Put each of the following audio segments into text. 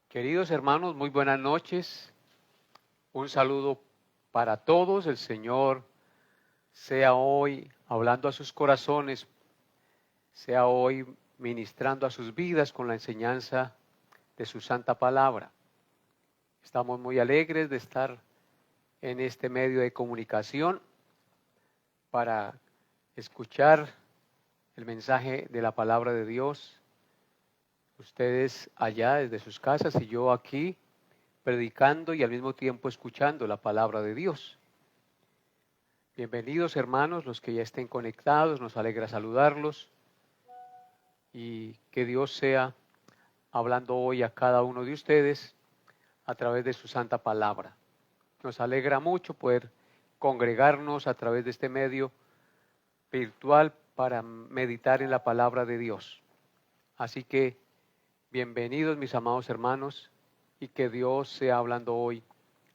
Queridos hermanos, muy buenas noches. Un saludo para todos. El Señor sea hoy hablando a sus corazones, sea hoy ministrando a sus vidas con la enseñanza de su santa palabra. Estamos muy alegres de estar en este medio de comunicación para escuchar el mensaje de la palabra de Dios. Ustedes allá desde sus casas y yo aquí predicando y al mismo tiempo escuchando la palabra de Dios. Bienvenidos hermanos, los que ya estén conectados, nos alegra saludarlos y que Dios sea hablando hoy a cada uno de ustedes a través de su santa palabra. Nos alegra mucho poder congregarnos a través de este medio virtual para meditar en la palabra de Dios. Así que bienvenidos mis amados hermanos y que Dios sea hablando hoy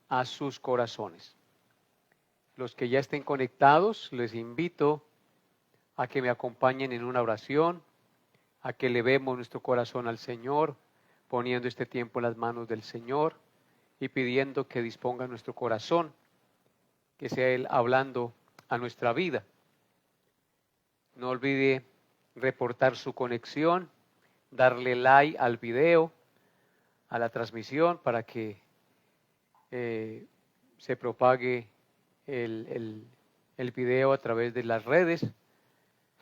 a sus corazones. Los que ya estén conectados, les invito a que me acompañen en una oración, a que elevemos nuestro corazón al Señor, poniendo este tiempo en las manos del Señor y pidiendo que disponga nuestro corazón, que sea Él hablando a nuestra vida. No olvide reportar su conexión, darle like al video, a la transmisión para que se propague el video a través de las redes.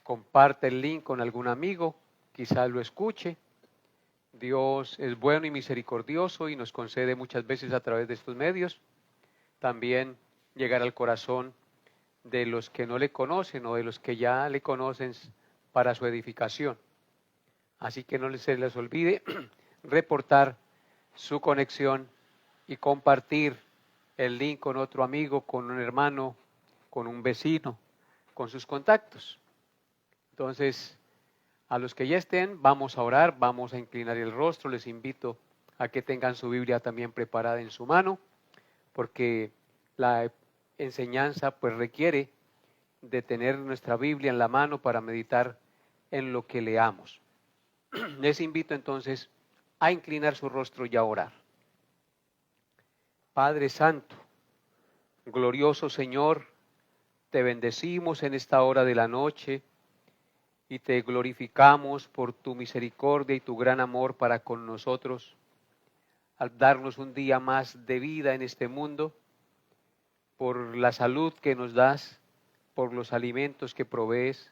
Comparte el link con algún amigo, quizás lo escuche. Dios es bueno y misericordioso y nos concede muchas veces a través de estos medios también llegar al corazón de los que no le conocen o de los que ya le conocen para su edificación. Así que no se les olvide reportar su conexión y compartir el link con otro amigo, con un hermano, con un vecino, con sus contactos. Entonces, a los que ya estén, vamos a orar, vamos a inclinar el rostro. Les invito a que tengan su Biblia también preparada en su mano, porque la enseñanza pues requiere de tener nuestra Biblia en la mano para meditar en lo que leamos. Les invito entonces a inclinar su rostro y a orar. Padre Santo, glorioso Señor, te bendecimos en esta hora de la noche y te glorificamos por tu misericordia y tu gran amor para con nosotros, al darnos un día más de vida en este mundo, por la salud que nos das, por los alimentos que provees.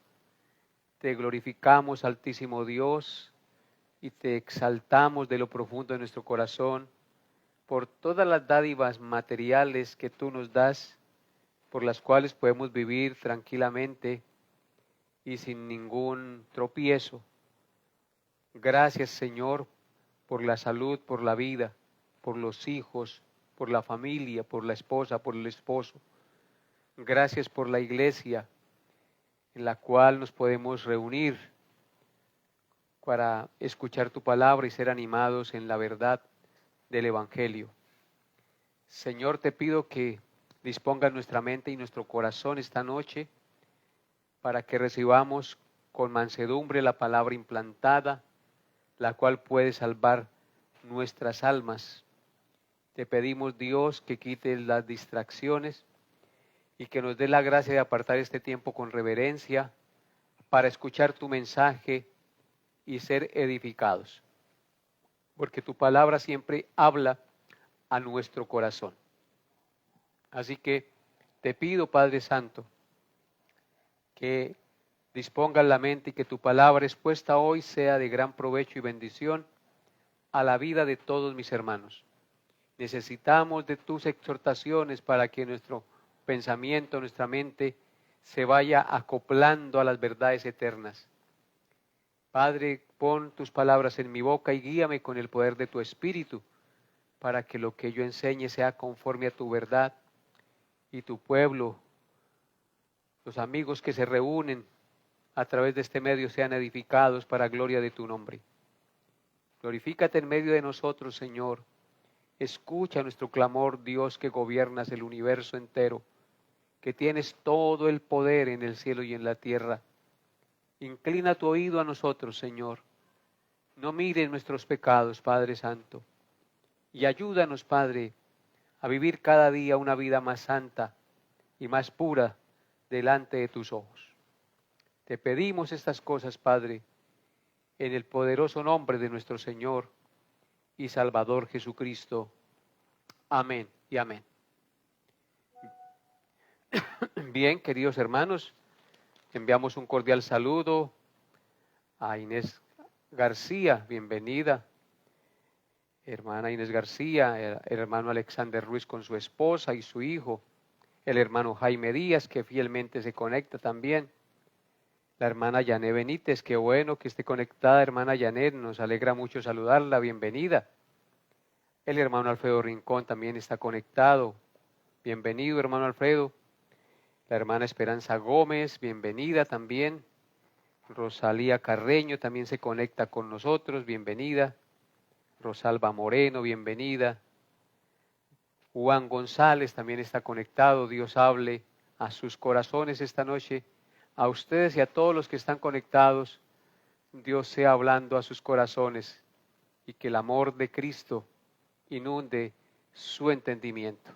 Te glorificamos, Altísimo Dios, y te exaltamos de lo profundo de nuestro corazón por todas las dádivas materiales que tú nos das, por las cuales podemos vivir tranquilamente y sin ningún tropiezo. Gracias, Señor, por la salud, por la vida, por los hijos, por la familia, por la esposa, por el esposo. Gracias por la iglesia en la cual nos podemos reunir para escuchar tu palabra y ser animados en la verdad del Evangelio. Señor, te pido que dispongas nuestra mente y nuestro corazón esta noche para que recibamos con mansedumbre la palabra implantada, la cual puede salvar nuestras almas. Te pedimos, Dios, que quites las distracciones y que nos dé la gracia de apartar este tiempo con reverencia para escuchar tu mensaje y ser edificados. Porque tu palabra siempre habla a nuestro corazón. Así que te pido, Padre Santo, que dispongas la mente y que tu palabra expuesta hoy sea de gran provecho y bendición a la vida de todos mis hermanos. Necesitamos de tus exhortaciones para que nuestro pensamiento, nuestra mente se vaya acoplando a las verdades eternas. Padre, pon tus palabras en mi boca y guíame con el poder de tu Espíritu para que lo que yo enseñe sea conforme a tu verdad y tu pueblo, los amigos que se reúnen a través de este medio sean edificados para gloria de tu nombre. Glorifícate en medio de nosotros, Señor. Escucha nuestro clamor, Dios, que gobiernas el universo entero, que tienes todo el poder en el cielo y en la tierra. Inclina tu oído a nosotros, Señor. No mires nuestros pecados, Padre Santo. y ayúdanos, Padre, a vivir cada día una vida más santa y más pura delante de tus ojos. Te pedimos estas cosas, Padre, en el poderoso nombre de nuestro Señor y Salvador Jesucristo. Amén y amén. Bien, queridos hermanos, enviamos un cordial saludo a Inés García, bienvenida. Hermana Inés García, el hermano Alexander Ruiz con su esposa y su hijo, el hermano Jaime Díaz, que fielmente se conecta también, la hermana Yané Benítez, qué bueno que esté conectada, hermana Yané, nos alegra mucho saludarla, bienvenida. El hermano Alfredo Rincón también está conectado, bienvenido hermano Alfredo. La hermana Esperanza Gómez, bienvenida también. Rosalía Carreño también se conecta con nosotros, bienvenida. Rosalba Moreno, bienvenida. Juan González también está conectado. Dios hable a sus corazones esta noche. A ustedes y a todos los que están conectados, Dios sea hablando a sus corazones y que el amor de Cristo inunde su entendimiento.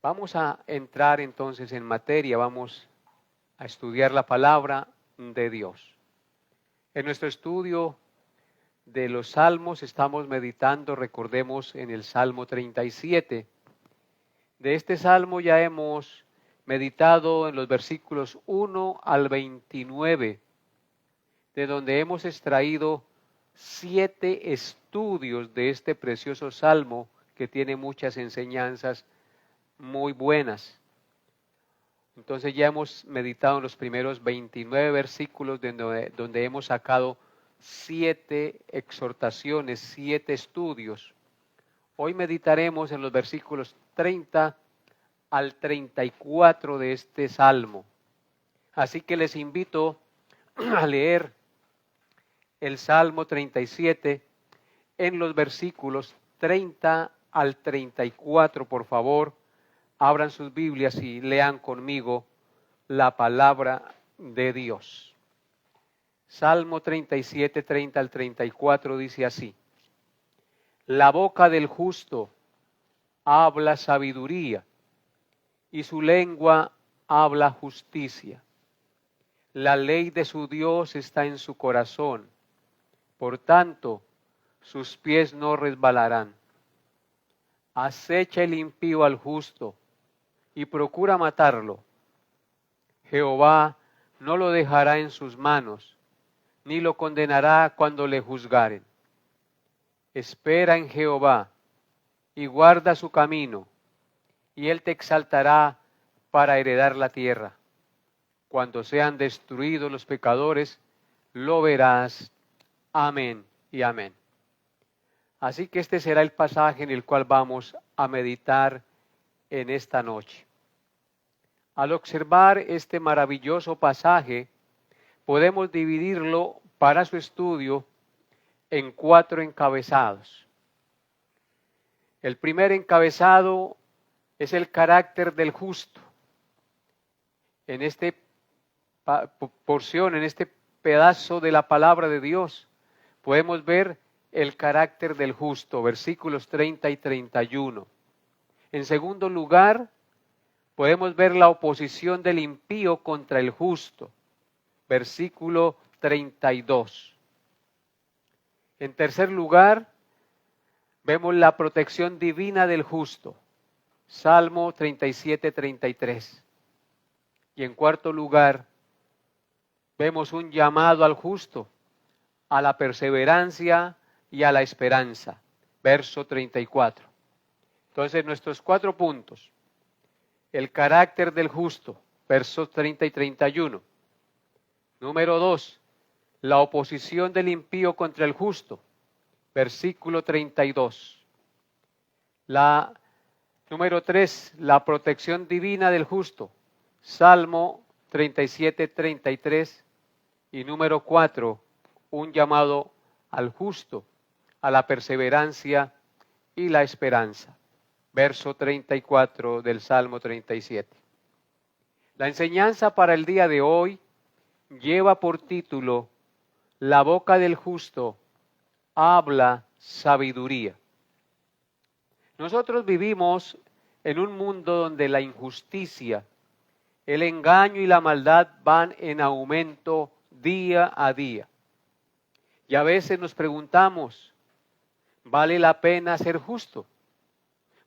Vamos a entrar entonces en materia, vamos a estudiar la palabra de Dios. En nuestro estudio de los salmos estamos meditando, recordemos, en el Salmo 37. De este salmo ya hemos meditado en los versículos 1 al 29, de donde hemos extraído 7 estudios de este precioso salmo que tiene muchas enseñanzas muy buenas. Entonces ya hemos meditado en los primeros 29 versículos donde hemos sacado 7 exhortaciones, 7 estudios. Hoy meditaremos en los versículos 30 al 34 de este salmo. Así que les invito a leer el Salmo 37 en los versículos 30 al 34, por favor. Abran sus Biblias y lean conmigo la palabra de Dios. Salmo 37, 30 al 34 dice así: La boca del justo habla sabiduría y su lengua habla justicia. La ley de su Dios está en su corazón, por tanto sus pies no resbalarán. Acecha el impío al justo y procura matarlo. Jehová no lo dejará en sus manos, ni lo condenará cuando le juzgaren. Espera en Jehová y guarda su camino, y él te exaltará para heredar la tierra. Cuando sean destruidos los pecadores, lo verás. Amén y amén. Así que este será el pasaje en el cual vamos a meditar en esta noche. Al observar este maravilloso pasaje, podemos dividirlo para su estudio en 4 encabezados. El primer encabezado es el carácter del justo. En esta porción, en este pedazo de la palabra de Dios, podemos ver el carácter del justo, versículos 30 y 31. En segundo lugar, podemos ver la oposición del impío contra el justo, versículo 32. En tercer lugar, vemos la protección divina del justo, Salmo 37, 33. Y en cuarto lugar, vemos un llamado al justo, a la perseverancia y a la esperanza, verso 34. Entonces, nuestros 4 puntos: el carácter del justo, versos 30 y 31. Número 2, la oposición del impío contra el justo, versículo 32. Número 3, la protección divina del justo, Salmo 37, 33. Y número 4, un llamado al justo, a la perseverancia y la esperanza. Verso 34 del Salmo 37. La enseñanza para el día de hoy lleva por título: La boca del justo habla sabiduría. Nosotros vivimos en un mundo donde la injusticia, el engaño y la maldad van en aumento día a día. Y a veces nos preguntamos, ¿vale la pena ser justo?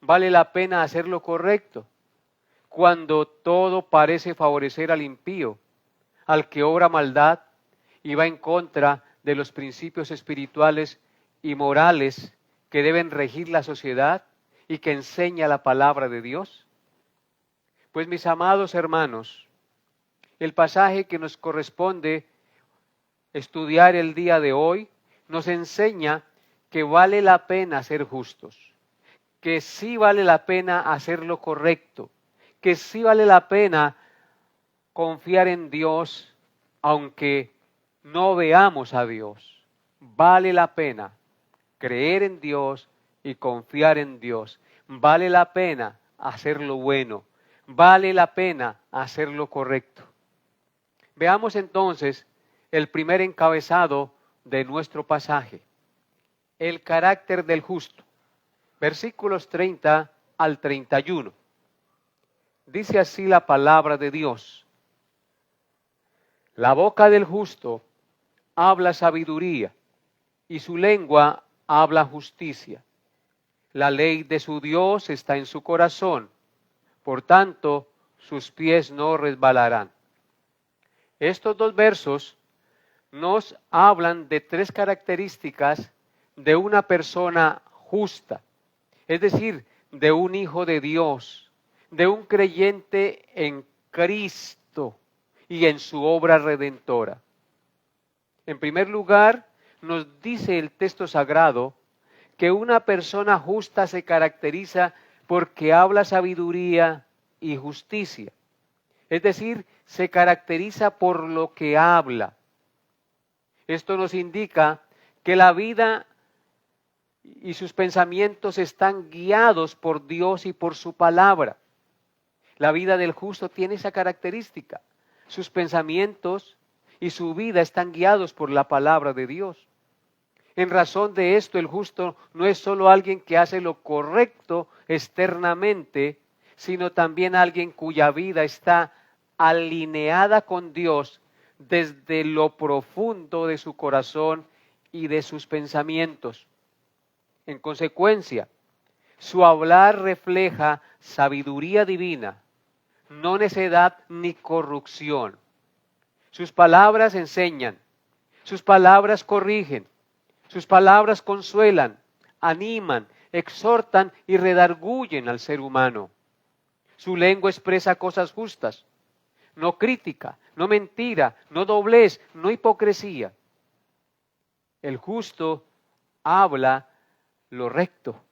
¿Vale la pena hacer lo correcto? Cuando todo parece favorecer al impío, al que obra maldad y va en contra de los principios espirituales y morales que deben regir la sociedad y que enseña la palabra de Dios. Pues mis amados hermanos, el pasaje que nos corresponde estudiar el día de hoy nos enseña que vale la pena ser justos, que sí vale la pena hacer lo correcto, que sí vale la pena confiar en Dios aunque no veamos a Dios. Vale la pena creer en Dios y confiar en Dios. Vale la pena hacer lo bueno. Vale la pena hacer lo correcto. Veamos entonces el primer encabezado de nuestro pasaje. El carácter del justo. Versículos 30 al 31. Dice así la palabra de Dios. La boca del justo habla sabiduría y su lengua habla justicia. La ley de su Dios está en su corazón, por tanto sus pies no resbalarán. Estos dos versos nos hablan de tres características de una persona justa, es decir, de un hijo de Dios, de un creyente en Cristo y en su obra redentora. En primer lugar, nos dice el texto sagrado que una persona justa se caracteriza porque habla sabiduría y justicia. Es decir, se caracteriza por lo que habla. Esto nos indica que la vida y sus pensamientos están guiados por Dios y por su palabra. La vida del justo tiene esa característica. Sus pensamientos y su vida están guiados por la palabra de Dios. En razón de esto, el justo no es solo alguien que hace lo correcto externamente, sino también alguien cuya vida está alineada con Dios desde lo profundo de su corazón y de sus pensamientos. En consecuencia, su hablar refleja sabiduría divina, no necedad ni corrupción. Sus palabras enseñan, sus palabras corrigen, sus palabras consuelan, animan, exhortan y redarguyen al ser humano. Su lengua expresa cosas justas, no crítica, no mentira, no doblez, no hipocresía. El justo habla lo recto.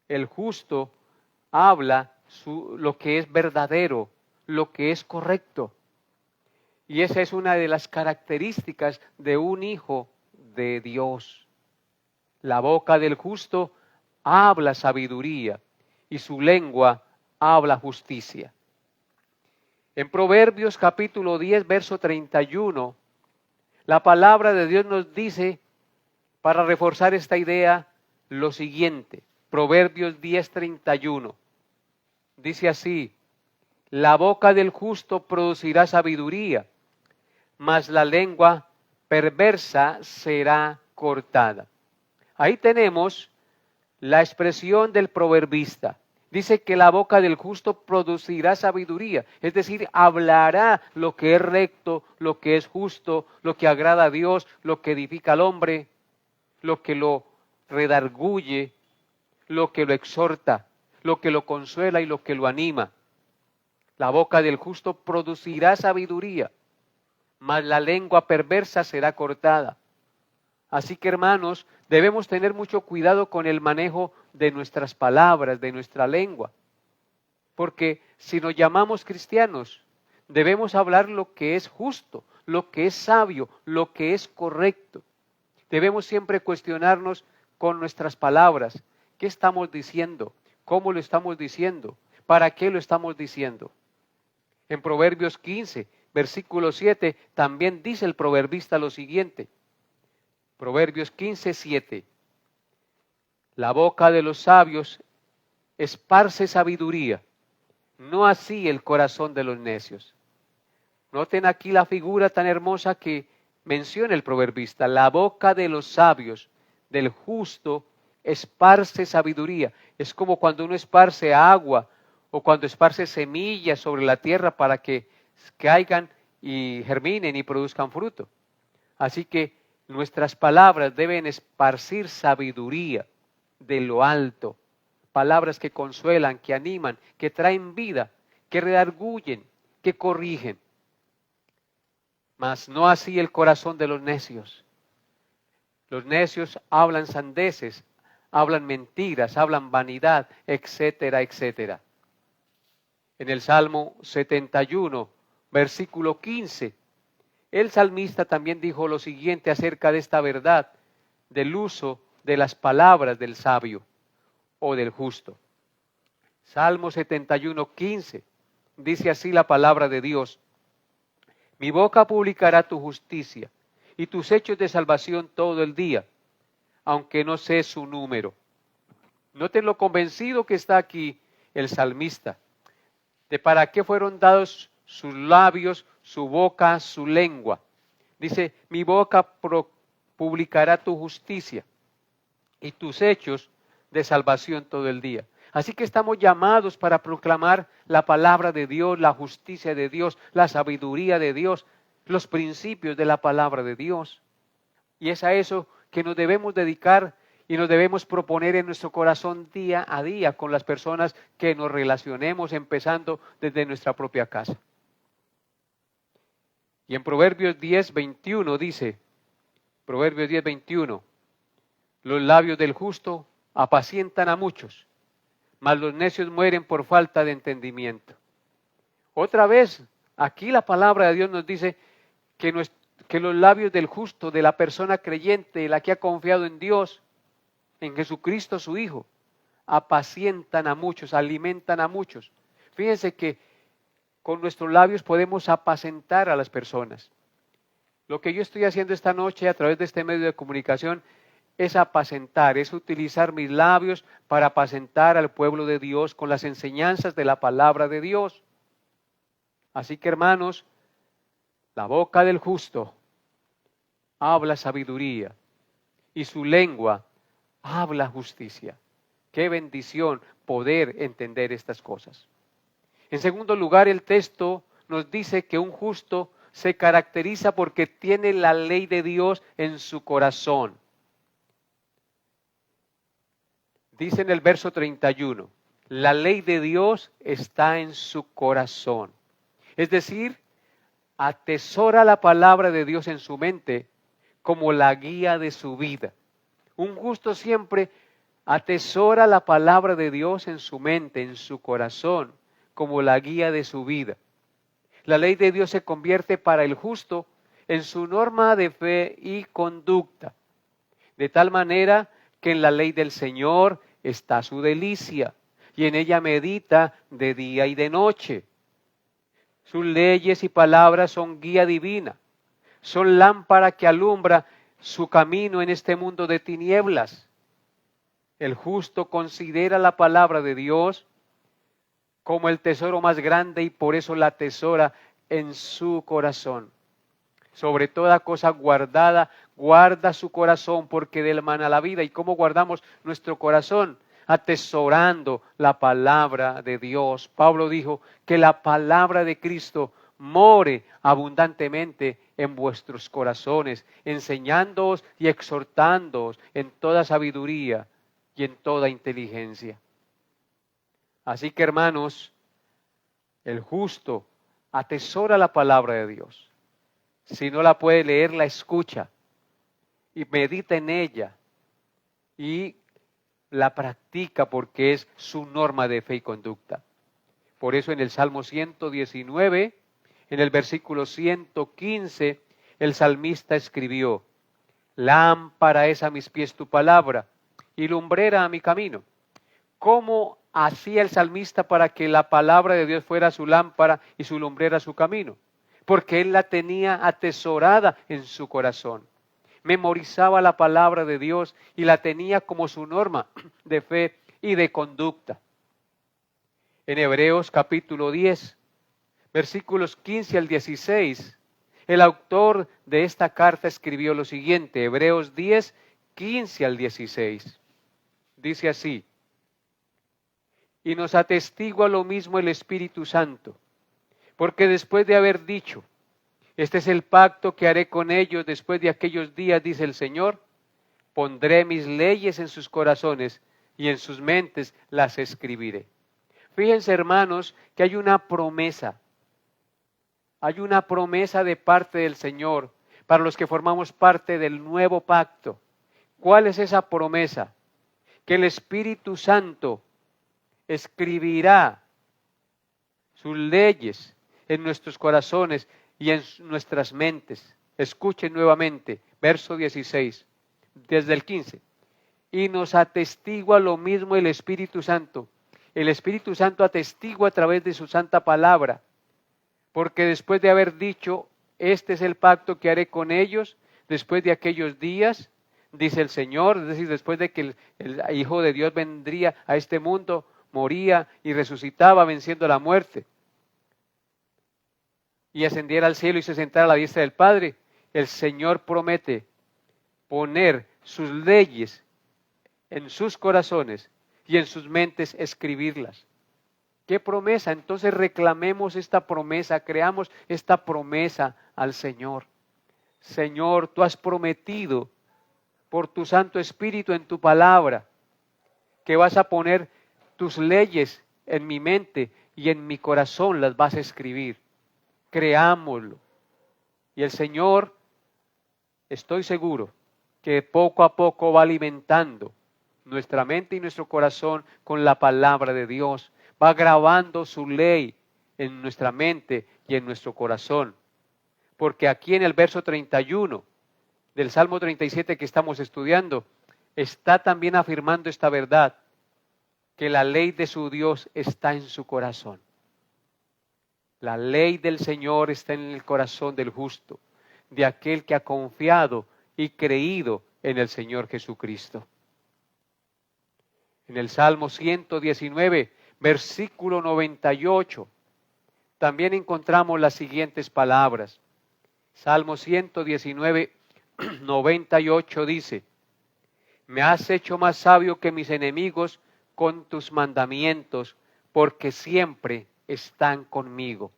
El justo habla lo que es verdadero, lo que es correcto. Y esa es una de las características de un hijo de Dios. La boca del justo habla sabiduría y su lengua habla justicia. En Proverbios capítulo 10, verso 31, la palabra de Dios nos dice, para reforzar esta idea, lo siguiente. Proverbios 10, 31. Dice así, la boca del justo producirá sabiduría, mas la lengua perversa será cortada. Ahí tenemos la expresión del proverbista. Dice que la boca del justo producirá sabiduría, es decir, hablará lo que es recto, lo que es justo, lo que agrada a Dios, lo que edifica al hombre, lo que lo redarguye, lo que lo exhorta, lo que lo consuela y lo que lo anima. La boca del justo producirá sabiduría, mas la lengua perversa será cortada. Así que, hermanos, debemos tener mucho cuidado con el manejo de nuestras palabras, de nuestra lengua. Porque si nos llamamos cristianos, debemos hablar lo que es justo, lo que es sabio, lo que es correcto. Debemos siempre cuestionarnos con nuestras palabras. ¿Qué estamos diciendo? ¿Cómo lo estamos diciendo? ¿Para qué lo estamos diciendo? En Proverbios 15, versículo 7, también dice el proverbista lo siguiente. Proverbios 15, 7. La boca de los sabios esparce sabiduría, no así el corazón de los necios. Noten aquí la figura tan hermosa que menciona el proverbista. La boca de los sabios, del justo, esparce sabiduría. Es como cuando uno esparce agua o cuando esparce semillas sobre la tierra para que caigan y germinen y produzcan fruto. Así que nuestras palabras deben esparcir sabiduría de lo alto. Palabras que consuelan, que animan, que traen vida, que redarguyen, que corrigen. Mas no así el corazón de los necios. Los necios hablan sandeces, hablan mentiras, hablan vanidad, etcétera, etcétera. En el Salmo 71, versículo 15, el salmista también dijo lo siguiente acerca de esta verdad, del uso de las palabras del sabio o del justo. Salmo 71, 15, dice así la palabra de Dios: mi boca publicará tu justicia y tus hechos de salvación todo el día, aunque no sé su número. Noten lo convencido que está aquí el salmista, de para qué fueron dados sus labios, su boca, su lengua. Dice, mi boca publicará tu justicia y tus hechos de salvación todo el día. Así que estamos llamados para proclamar la palabra de Dios, la justicia de Dios, la sabiduría de Dios, los principios de la palabra de Dios. Y es a eso que nos debemos dedicar y nos debemos proponer en nuestro corazón día a día con las personas que nos relacionemos, empezando desde nuestra propia casa. Y en Proverbios 10:21 dice, Proverbios 10:21, los labios del justo apacientan a muchos, mas los necios mueren por falta de entendimiento. Otra vez, aquí la palabra de Dios nos dice que los labios del justo, de la persona creyente, la que ha confiado en Dios, en Jesucristo su Hijo, apacientan a muchos, alimentan a muchos. Fíjense que con nuestros labios podemos apacentar a las personas. Lo que yo estoy haciendo esta noche a través de este medio de comunicación es apacentar, es utilizar mis labios para apacentar al pueblo de Dios con las enseñanzas de la palabra de Dios. Así que, hermanos, la boca del justo habla sabiduría y su lengua habla justicia. Qué bendición poder entender estas cosas. En segundo lugar, el texto nos dice que un justo se caracteriza porque tiene la ley de Dios en su corazón. Dice en el verso 31, la ley de Dios está en su corazón. Es decir, atesora la palabra de Dios en su mente como la guía de su vida. Un justo siempre atesora la palabra de Dios en su mente, en su corazón, como la guía de su vida. La ley de Dios se convierte para el justo en su norma de fe y conducta, de tal manera que en la ley del Señor está su delicia, y en ella medita de día y de noche. Sus leyes y palabras son guía divina, son lámpara que alumbra su camino en este mundo de tinieblas. El justo considera la palabra de Dios como el tesoro más grande y por eso la atesora en su corazón. Sobre toda cosa guardada, guarda su corazón porque de él mana la vida. ¿Y cómo guardamos nuestro corazón? Atesorando la palabra de Dios. Pablo dijo que la palabra de Cristo more abundantemente en vuestros corazones, enseñándoos y exhortándoos en toda sabiduría y en toda inteligencia. Así que, hermanos, el justo atesora la palabra de Dios. Si no la puede leer, la escucha y medita en ella y la practica porque es su norma de fe y conducta. Por eso en el Salmo 119, en el versículo 115, el salmista escribió, lámpara es a mis pies tu palabra y lumbrera a mi camino. ¿Cómo hacía el salmista para que la palabra de Dios fuera su lámpara y su lumbrera su camino? Porque él la tenía atesorada en su corazón. memorizaba la palabra de Dios y la tenía como su norma de fe y de conducta. En Hebreos capítulo 10, versículos 15 al 16, el autor de esta carta escribió lo siguiente, Hebreos 10, 15 al 16. Dice así: y nos atestigua lo mismo el Espíritu Santo, porque después de haber dicho, este es el pacto que haré con ellos después de aquellos días, dice el Señor, pondré mis leyes en sus corazones y en sus mentes las escribiré. Fíjense, hermanos, que hay una promesa de parte del Señor para los que formamos parte del nuevo pacto. ¿Cuál es esa promesa? Que el Espíritu Santo escribirá sus leyes en nuestros corazones y en nuestras mentes. Escuchen nuevamente, verso 16, desde el 15. Y nos atestigua lo mismo el Espíritu Santo. El Espíritu Santo atestigua a través de su santa palabra, porque después de haber dicho, este es el pacto que haré con ellos, después de aquellos días, dice el Señor, es decir, después de que el Hijo de Dios vendría a este mundo, moría y resucitaba venciendo la muerte, y ascendiera al cielo y se sentara a la diestra del Padre, el Señor promete poner sus leyes en sus corazones y en sus mentes escribirlas. ¿Qué promesa? Entonces reclamemos esta promesa, creamos esta promesa al Señor. Señor, tú has prometido por tu Santo Espíritu en tu palabra que vas a poner tus leyes en mi mente y en mi corazón las vas a escribir. Creámoslo. Y el Señor, estoy seguro, que poco a poco va alimentando nuestra mente y nuestro corazón con la palabra de Dios. Va grabando su ley en nuestra mente y en nuestro corazón. Porque aquí en el verso 31 del Salmo 37 que estamos estudiando, está también afirmando esta verdad, que la ley de su Dios está en su corazón. La ley del Señor está en el corazón del justo, de aquel que ha confiado y creído en el Señor Jesucristo. En el Salmo 119, versículo 98, también encontramos las siguientes palabras. Salmo 119, 98 dice: me has hecho más sabio que mis enemigos con tus mandamientos, porque siempre están conmigo.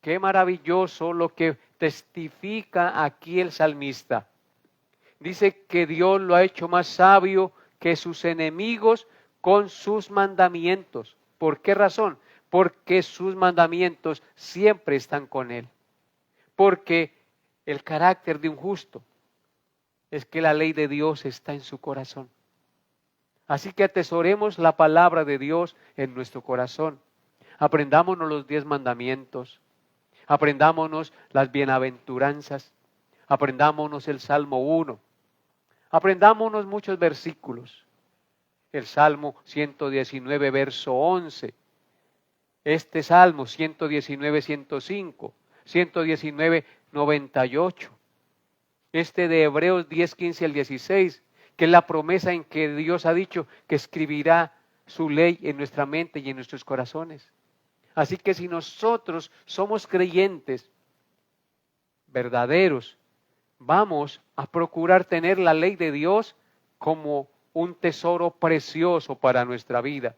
Qué maravilloso lo que testifica aquí el salmista. Dice que Dios lo ha hecho más sabio que sus enemigos con sus mandamientos. ¿Por qué razón? Porque sus mandamientos siempre están con él. Porque el carácter de un justo es que la ley de Dios está en su corazón. Así que atesoremos la palabra de Dios en nuestro corazón. Aprendámonos los 10 mandamientos. Aprendámonos las bienaventuranzas. Aprendámonos el Salmo 1. Aprendámonos muchos versículos. El Salmo 119, verso 11. Este Salmo 119, 105. 119, 98. Este de Hebreos 10, 15 al 16, que es la promesa en que Dios ha dicho que escribirá su ley en nuestra mente y en nuestros corazones. Así que si nosotros somos creyentes verdaderos, vamos a procurar tener la ley de Dios como un tesoro precioso para nuestra vida.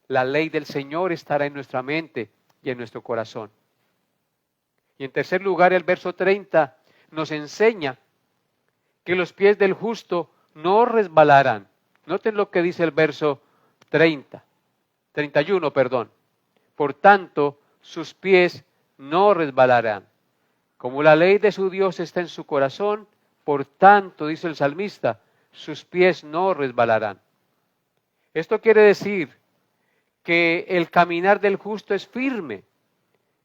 La ley del Señor estará en nuestra mente y en nuestro corazón. Y en tercer lugar, el verso 30 nos enseña que los pies del justo no resbalarán. Noten lo que dice el verso 31. Por tanto, sus pies no resbalarán. Como la ley de su Dios está en su corazón, por tanto, dice el salmista, sus pies no resbalarán. Esto quiere decir que el caminar del justo es firme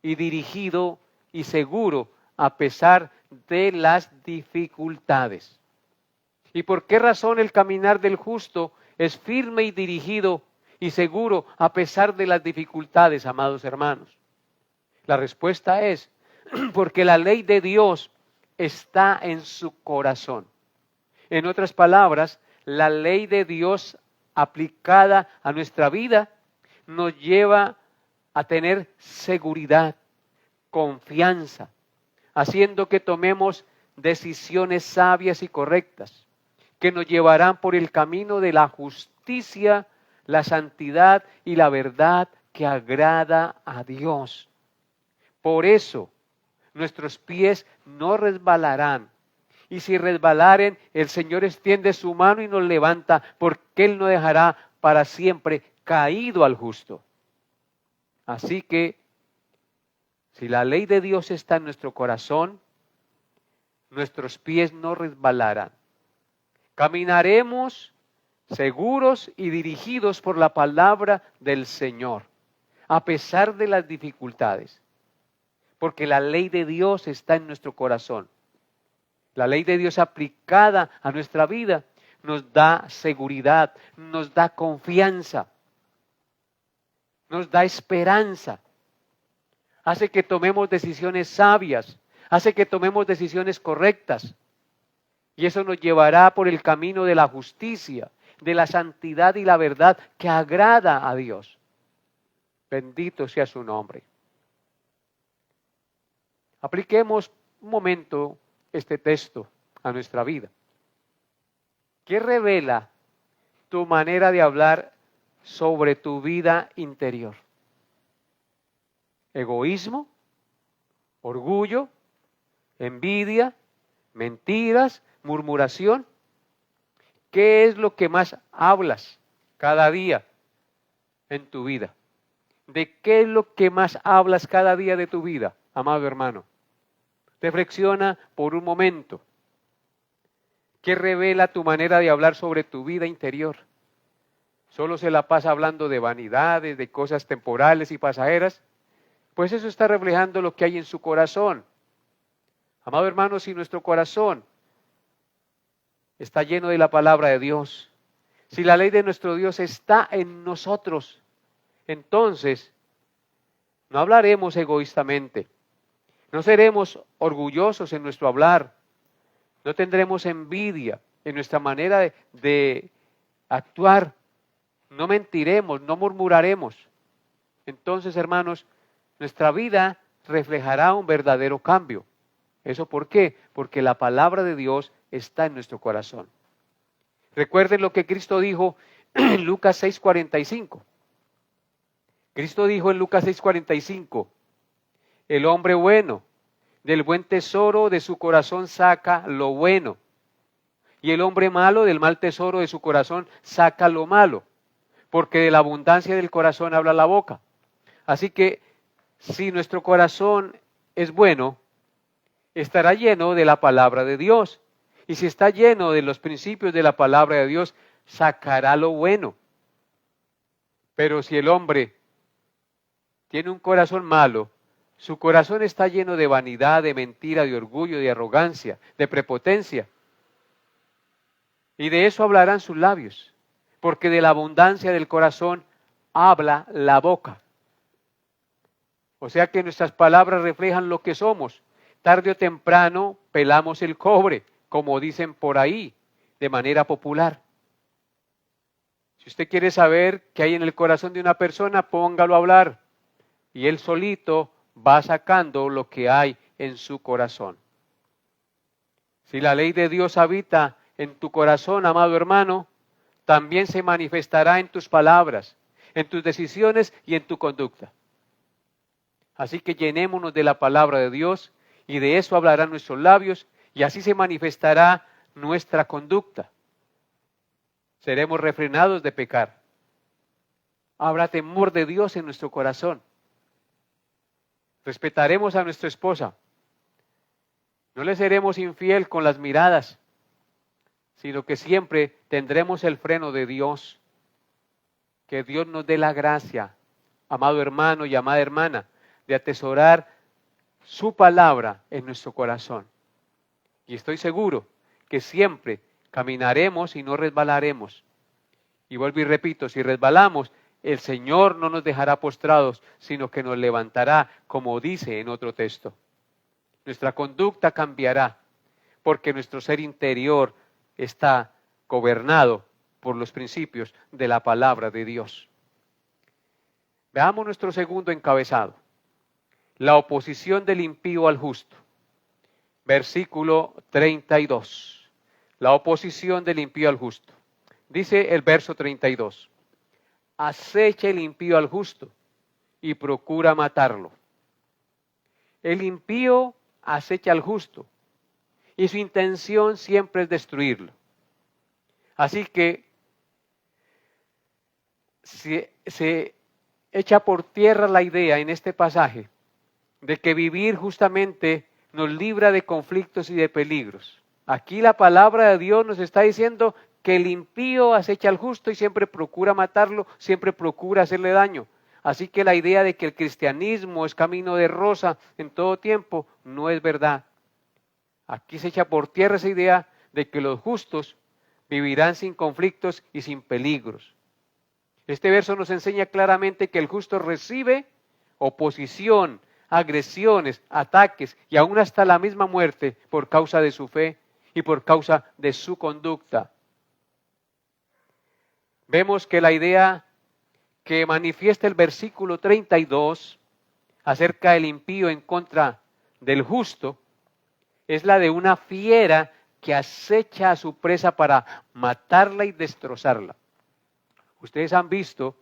y dirigido y seguro a pesar de las dificultades. ¿Y por qué razón el caminar del justo es firme y dirigido y seguro a pesar de las dificultades, amados hermanos? La respuesta es porque la ley de Dios está en su corazón. En otras palabras, la ley de Dios aplicada a nuestra vida nos lleva a tener seguridad, confianza, haciendo que tomemos decisiones sabias y correctas, que nos llevarán por el camino de la justicia, la santidad y la verdad que agrada a Dios. Por eso, nuestros pies no resbalarán. Y si resbalaren, el Señor extiende su mano y nos levanta, porque Él no dejará para siempre caído al justo. Así que, si la ley de Dios está en nuestro corazón, nuestros pies no resbalarán. Caminaremos seguros y dirigidos por la palabra del Señor, a pesar de las dificultades, porque la ley de Dios está en nuestro corazón. La ley de Dios aplicada a nuestra vida nos da seguridad, nos da confianza, nos da esperanza, hace que tomemos decisiones sabias, hace que tomemos decisiones correctas. Y eso nos llevará por el camino de la justicia, de la santidad y la verdad que agrada a Dios. Bendito sea su nombre. Apliquemos un momento este texto a nuestra vida. ¿Qué revela tu manera de hablar sobre tu vida interior? ¿Egoísmo? ¿Orgullo? ¿Envidia? ¿Mentiras? ¿Murmuración? ¿Qué es lo que más hablas cada día en tu vida? ¿De qué es lo que más hablas cada día de tu vida, amado hermano? Reflexiona por un momento. ¿Qué revela tu manera de hablar sobre tu vida interior? ¿Solo se la pasa hablando de vanidades, de cosas temporales y pasajeras? Pues eso está reflejando lo que hay en su corazón. Amado hermano, si nuestro corazón está lleno de la palabra de Dios, si la ley de nuestro Dios está en nosotros, entonces no hablaremos egoístamente. No seremos orgullosos en nuestro hablar. No tendremos envidia en nuestra manera de actuar. No mentiremos, no murmuraremos. Entonces, hermanos, nuestra vida reflejará un verdadero cambio. ¿Eso por qué? Porque la palabra de Dios está en nuestro corazón. Recuerden lo que Cristo dijo en Lucas 6:45. Cristo dijo en Lucas 6:45, el hombre bueno, del buen tesoro de su corazón saca lo bueno. Y el hombre malo, del mal tesoro de su corazón saca lo malo. Porque de la abundancia del corazón habla la boca. Así que si nuestro corazón es bueno, estará lleno de la palabra de Dios. Y si está lleno de los principios de la palabra de Dios, sacará lo bueno. Pero si el hombre tiene un corazón malo, su corazón está lleno de vanidad, de mentira, de orgullo, de arrogancia, de prepotencia. Y de eso hablarán sus labios, porque de la abundancia del corazón habla la boca. O sea que nuestras palabras reflejan lo que somos. Tarde o temprano pelamos el cobre, como dicen por ahí, de manera popular. Si usted quiere saber qué hay en el corazón de una persona, póngalo a hablar. Y él solito va sacando lo que hay en su corazón. Si la ley de Dios habita en tu corazón, amado hermano, también se manifestará en tus palabras, en tus decisiones y en tu conducta. Así que llenémonos de la palabra de Dios y de eso hablarán nuestros labios y así se manifestará nuestra conducta. Seremos refrenados de pecar. Habrá temor de Dios en nuestro corazón. Respetaremos a nuestra esposa. No le seremos infiel con las miradas, sino que siempre tendremos el freno de Dios. Que Dios nos dé la gracia, amado hermano y amada hermana, de atesorar su palabra en nuestro corazón. Y estoy seguro que siempre caminaremos y no resbalaremos. Y vuelvo y repito, si resbalamos, el Señor no nos dejará postrados, sino que nos levantará, como dice en otro texto. Nuestra conducta cambiará. porque nuestro ser interior está gobernado por los principios de la palabra de Dios. Veamos nuestro segundo encabezado. La oposición del impío al justo. Versículo 32. La oposición del impío al justo. Dice el verso 32. Acecha el impío al justo y procura matarlo. El impío acecha al justo y su intención siempre es destruirlo. Así que se echa por tierra la idea en este pasaje de que vivir justamente nos libra de conflictos y de peligros. Aquí la palabra de Dios nos está diciendo que el impío acecha al justo y siempre procura matarlo, siempre procura hacerle daño. Así que la idea de que el cristianismo es camino de rosa en todo tiempo no es verdad. Aquí se echa por tierra esa idea de que los justos vivirán sin conflictos y sin peligros. Este verso nos enseña claramente que el justo recibe oposición, agresiones, ataques y aún hasta la misma muerte por causa de su fe y por causa de su conducta. Vemos que la idea que manifiesta el versículo 32 acerca del impío en contra del justo es la de una fiera que acecha a su presa para matarla y destrozarla. Ustedes han visto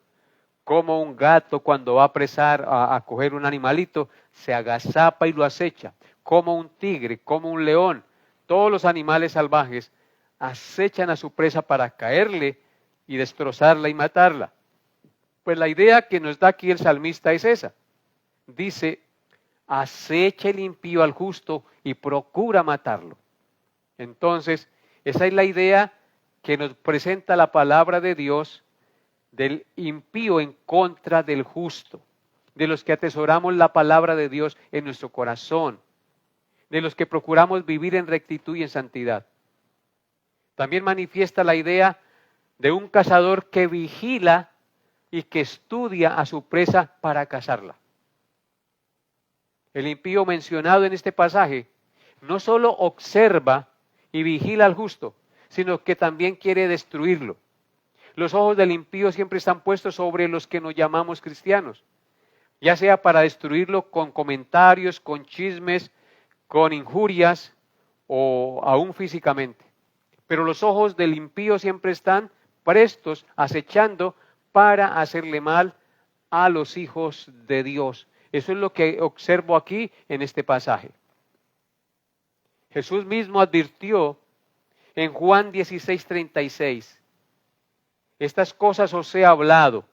cómo un gato cuando va a apresar, a coger un animalito, se agazapa y lo acecha. Como un tigre, como un león, todos los animales salvajes acechan a su presa para caerle y destrozarla y matarla. Pues la idea que nos da aquí el salmista es esa. Dice, acecha el impío al justo y procura matarlo. Entonces, esa es la idea que nos presenta la palabra de Dios del impío en contra del justo, de los que atesoramos la palabra de Dios en nuestro corazón, de los que procuramos vivir en rectitud y en santidad. También manifiesta la idea de un cazador que vigila y que estudia a su presa para cazarla. El impío mencionado en este pasaje no solo observa y vigila al justo, sino que también quiere destruirlo. Los ojos del impío siempre están puestos sobre los que nos llamamos cristianos, ya sea para destruirlo con comentarios, con chismes, con injurias o aún físicamente. Pero los ojos del impío siempre están prestos, acechando para hacerle mal a los hijos de Dios. Eso es lo que observo aquí en este pasaje. Jesús mismo advirtió en Juan 16:36. Estas cosas os he hablado.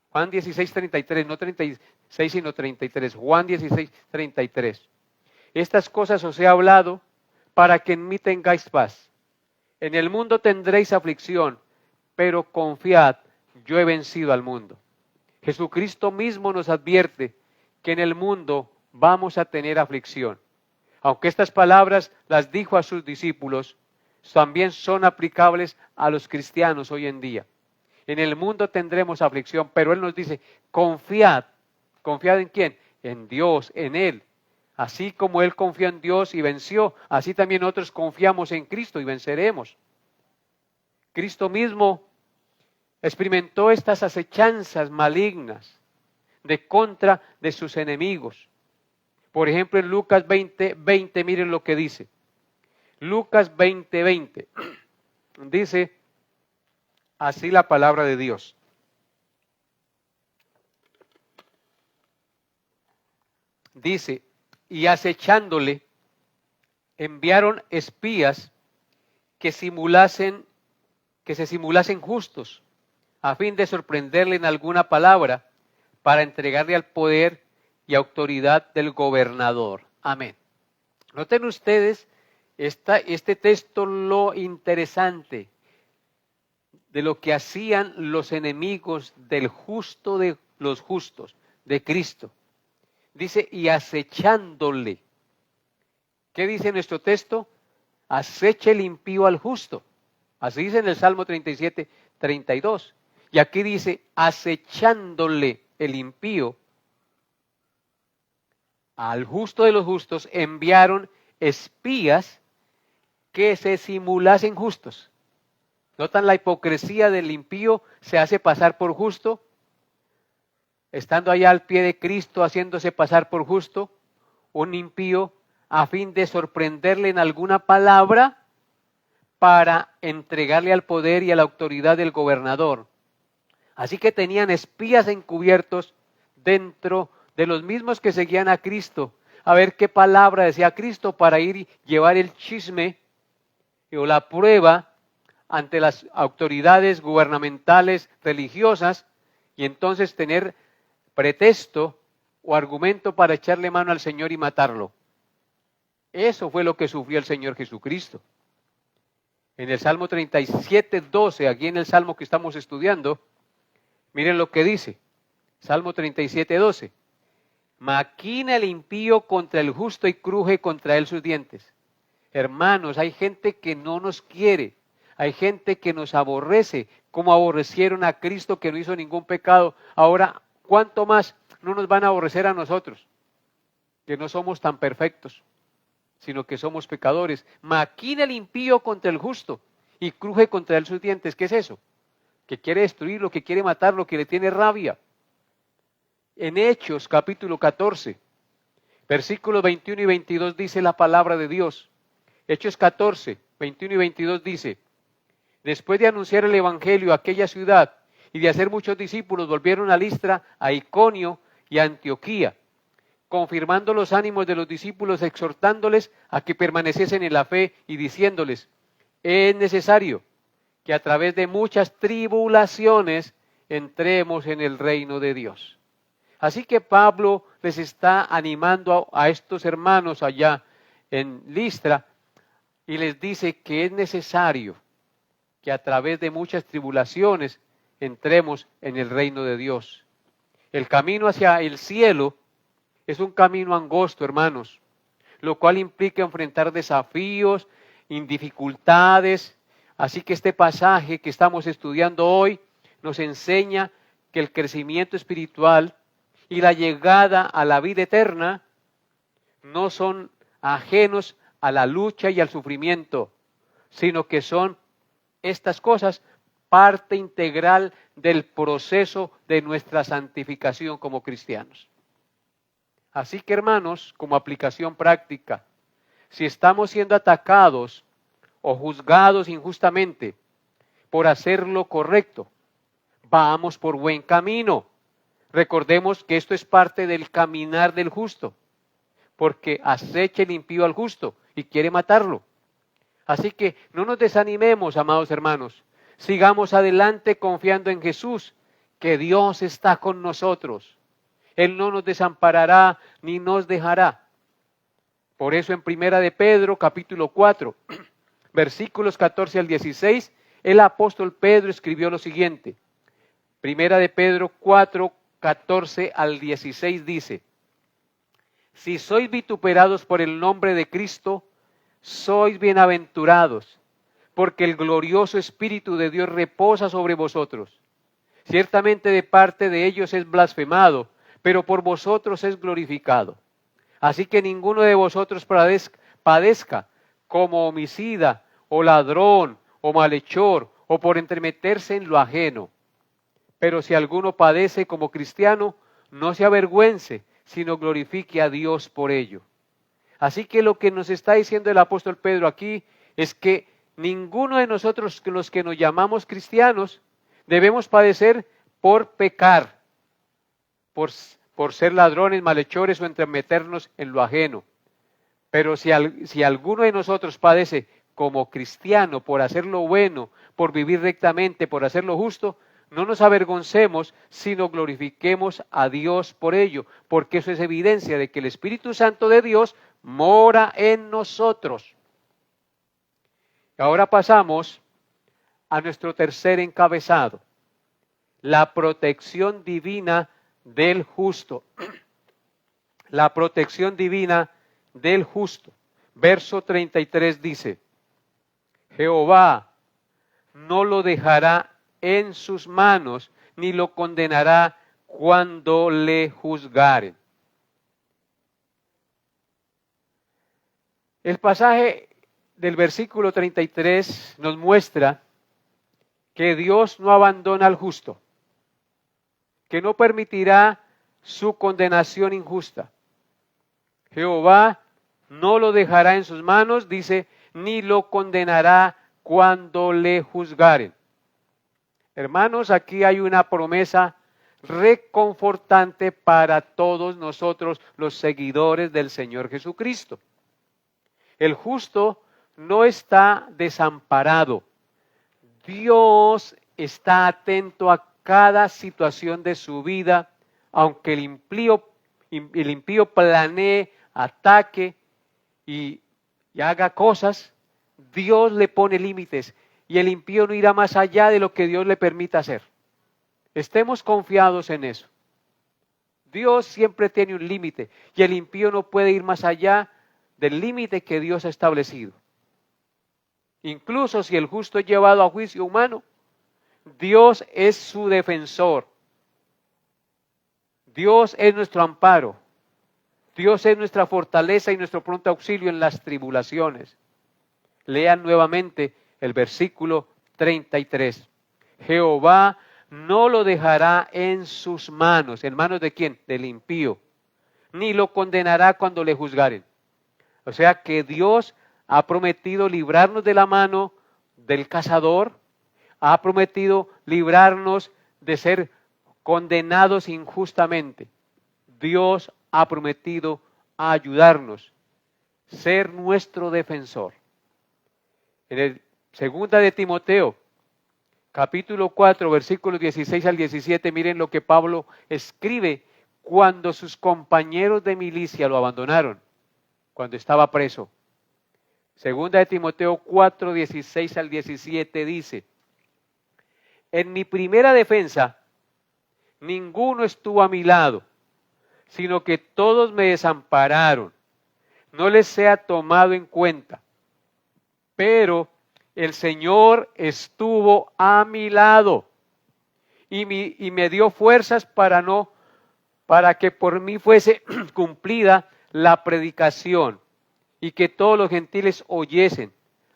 Juan 16:33, no 36 sino 33. Juan 16:33. Estas cosas os he hablado para que en mí tengáis paz. En el mundo tendréis aflicción, pero confiad, yo he vencido al mundo. Jesucristo mismo nos advierte que en el mundo vamos a tener aflicción. Aunque estas palabras las dijo a sus discípulos, también son aplicables a los cristianos hoy en día. En el mundo tendremos aflicción, pero Él nos dice, confiad. ¿Confiad en quién? En Dios, en Él. Así como Él confió en Dios y venció, así también nosotros confiamos en Cristo y venceremos. Cristo mismo experimentó estas acechanzas malignas de contra de sus enemigos. Por ejemplo, en Lucas 20:20, miren lo que dice. Lucas 20:20 dice así la palabra de Dios. Dice, y acechándole, enviaron espías que se simulasen justos, a fin de sorprenderle en alguna palabra, para entregarle al poder y autoridad del gobernador. Amén. Noten ustedes este texto lo interesante de lo que hacían los enemigos del justo de los justos, de Cristo. Dice, y acechándole. ¿Qué dice nuestro texto? Aceche el impío al justo. Así dice en el Salmo 37:32. Y aquí dice, acechándole el impío al justo de los justos, enviaron espías que se simulasen justos. ¿Notan la hipocresía del impío? Se hace pasar por justo, estando allá al pie de Cristo, haciéndose pasar por justo, un impío, a fin de sorprenderle en alguna palabra para entregarle al poder y a la autoridad del gobernador. Así que tenían espías encubiertos dentro de los mismos que seguían a Cristo, a ver qué palabra decía Cristo para ir y llevar el chisme o la prueba ante las autoridades gubernamentales religiosas y entonces tener pretexto o argumento para echarle mano al Señor y matarlo. Eso fue lo que sufrió el Señor Jesucristo. En el Salmo 37:12, aquí en el Salmo que estamos estudiando, miren lo que dice, Salmo 37:12. Maquina el impío contra el justo y cruje contra él sus dientes. Hermanos, hay gente que no nos quiere, hay gente que nos aborrece, como aborrecieron a Cristo que no hizo ningún pecado. Ahora, ¿cuánto más no nos van a aborrecer a nosotros? Que no somos tan perfectos, sino que somos pecadores. Maquina el impío contra el justo y cruje contra él sus dientes. ¿Qué es eso? Que quiere destruirlo, que quiere matarlo, que le tiene rabia. En Hechos capítulo 14, versículos 21 y 22 dice la palabra de Dios. Hechos 14, 21 y 22 dice: después de anunciar el evangelio a aquella ciudad y de hacer muchos discípulos, volvieron a Listra, a Iconio y a Antioquía, confirmando los ánimos de los discípulos, exhortándoles a que permaneciesen en la fe y diciéndoles: es necesario que a través de muchas tribulaciones entremos en el reino de Dios. Así que Pablo les está animando a estos hermanos allá en Listra y les dice que es necesario que a través de muchas tribulaciones entremos en el reino de Dios. El camino hacia el cielo es un camino angosto, hermanos, lo cual implica enfrentar desafíos, dificultades. Así que este pasaje que estamos estudiando hoy nos enseña que el crecimiento espiritual y la llegada a la vida eterna no son ajenos a la lucha y al sufrimiento, sino que son estas cosas parte integral del proceso de nuestra santificación como cristianos. Así que, hermanos, como aplicación práctica, si estamos siendo atacados o juzgados injustamente por hacer lo correcto, vamos por buen camino. Recordemos que esto es parte del caminar del justo, porque acecha el impío al justo y quiere matarlo. Así que no nos desanimemos, amados hermanos. Sigamos adelante confiando en Jesús, que Dios está con nosotros. Él no nos desamparará ni nos dejará. Por eso en Primera de Pedro, capítulo 4, versículos 14 al 16, el apóstol Pedro escribió lo siguiente. Primera de Pedro 4, 14 al 16 dice: si sois vituperados por el nombre de Cristo, sois bienaventurados, porque el glorioso Espíritu de Dios reposa sobre vosotros. Ciertamente de parte de ellos es blasfemado, pero por vosotros es glorificado. Así que ninguno de vosotros padezca como homicida, o ladrón, o malhechor, o por entremeterse en lo ajeno. Pero si alguno padece como cristiano, no se avergüence, sino glorifique a Dios por ello. Así que lo que nos está diciendo el apóstol Pedro aquí es que ninguno de nosotros, los que nos llamamos cristianos, debemos padecer por pecar, por ser ladrones, malhechores o entremeternos en lo ajeno. Pero si alguno de nosotros padece como cristiano por hacer lo bueno, por vivir rectamente, por hacer lo justo, no nos avergoncemos, sino glorifiquemos a Dios por ello, porque eso es evidencia de que el Espíritu Santo de Dios mora en nosotros. Ahora pasamos a nuestro tercer encabezado, la protección divina del justo. La protección divina del justo. Verso 33 dice: Jehová no lo dejará en sus manos, ni lo condenará cuando le juzgaren. El pasaje del versículo 33 nos muestra que Dios no abandona al justo, que no permitirá su condenación injusta. Jehová no lo dejará en sus manos, dice, ni lo condenará cuando le juzgaren. Hermanos, aquí hay una promesa reconfortante para todos nosotros, los seguidores del Señor Jesucristo. El justo no está desamparado. Dios está atento a cada situación de su vida, aunque el impío planee, ataque y haga cosas, Dios le pone límites y el impío no irá más allá de lo que Dios le permita hacer. Estemos confiados en eso. Dios siempre tiene un límite y el impío no puede ir más allá del límite que Dios ha establecido. Incluso si el justo es llevado a juicio humano, Dios es su defensor. Dios es nuestro amparo. Dios es nuestra fortaleza y nuestro pronto auxilio en las tribulaciones. Lean nuevamente el versículo 33. Jehová no lo dejará en sus manos. ¿En manos de quién? Del impío. Ni lo condenará cuando le juzgaren. O sea que Dios ha prometido librarnos de la mano del cazador, ha prometido librarnos de ser condenados injustamente. Dios ha prometido ayudarnos, ser nuestro defensor. En el 2 de Timoteo, capítulo 4, versículos 16 al 17, miren lo que Pablo escribe cuando sus compañeros de milicia lo abandonaron, cuando estaba preso. 2 de Timoteo 4, 16 al 17 dice, en mi primera defensa, ninguno estuvo a mi lado, sino que todos me desampararon. No les sea tomado en cuenta. Pero el Señor estuvo a mi lado y me dio fuerzas para que por mí fuese cumplida la predicación y que todos los gentiles oyesen.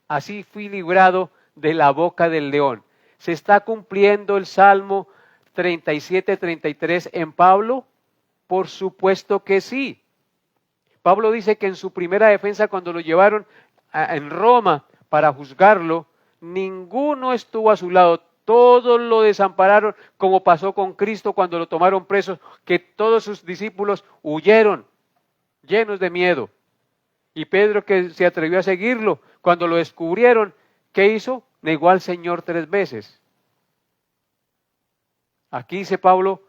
Así fui librado de la boca del león. ¿Se está cumpliendo el Salmo 37-33 en Pablo? Por supuesto que sí. Pablo dice que en su primera defensa, cuando lo llevaron en Roma para juzgarlo, ninguno estuvo a su lado. Todos lo desampararon, como pasó con Cristo cuando lo tomaron preso, que todos sus discípulos huyeron, llenos de miedo. Y Pedro, que se atrevió a seguirlo, cuando lo descubrieron, ¿qué hizo? Negó al Señor 3 veces. Aquí dice Pablo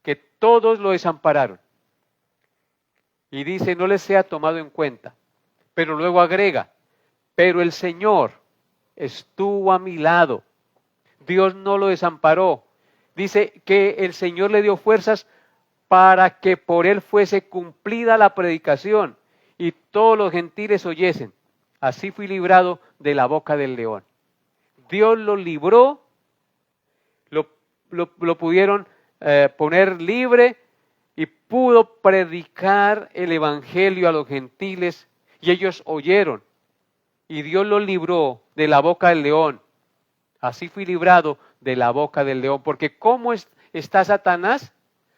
que todos lo desampararon. Y dice, no les sea tomado en cuenta. Pero luego agrega, pero el Señor estuvo a mi lado. Dios no lo desamparó. Dice que el Señor le dio fuerzas para que por él fuese cumplida la predicación y todos los gentiles oyesen. Así fui librado de la boca del león. Dios lo libró, lo pudieron poner libre y pudo predicar el evangelio a los gentiles y ellos oyeron. Y Dios lo libró de la boca del león. Así fui librado de la boca del león. Porque ¿cómo está Satanás?